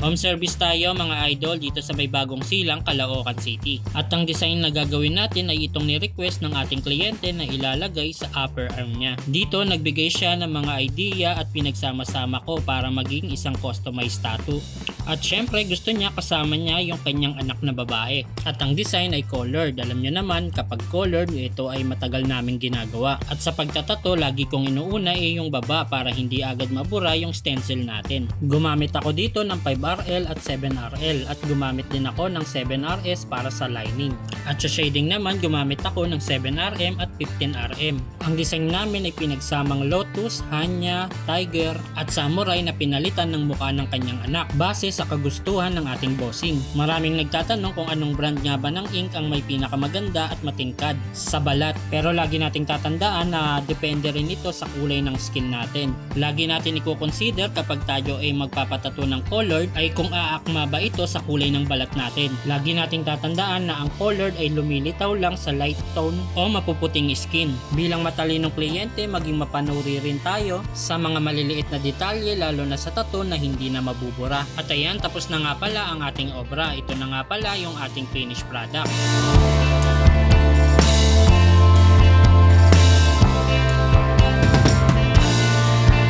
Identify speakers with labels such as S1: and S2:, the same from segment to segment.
S1: Home service tayo mga idol dito sa may bagong silang Caloocan City. At ang design na gagawin natin ay itong ni-request ng ating kliyente na ilalagay sa upper arm niya. Dito nagbigay siya ng mga idea at pinagsama-sama ko para maging isang customized tattoo. At syempre gusto niya kasama niya yung kanyang anak na babae. At ang design ay colored. Alam niyo naman kapag colored ito ay matagal naming ginagawa. At sa pagtatato lagi kong inuuna ay yung baba para hindi agad mabura yung stencil natin. Gumamit ako dito ng 5RL at 7RL at gumamit din ako ng 7RS para sa lining. At sa shading naman gumamit ako ng 7RM at 15RM. Ang design namin ay pinagsamang lotus, hanya, tiger at samurai na pinalitan ng mukha ng kanyang anak base sa kagustuhan ng ating bossing. Maraming nagtatanong kung anong brand nga ba ng ink ang may pinakamaganda at matingkad sa balat. Pero lagi nating tatandaan na depende rin ito sa kulay ng skin natin. Lagi natin i-consider kapag tayo ay magpapatato ng colored ay kung aakma ba ito sa kulay ng balat natin. Lagi nating tatandaan na ang colored ay lumilitaw lang sa light tone o mapuputing skin. Bilang matalinong kliyente, maging mapanuri rin tayo sa mga maliliit na detalye lalo na sa tattoo na hindi na mabubura. At ayan, tapos na nga pala ang ating obra. Ito na nga pala yung ating finished product.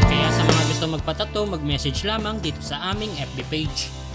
S1: Kaya sa mga gusto magpatato, mag-message lamang dito sa aming FB page.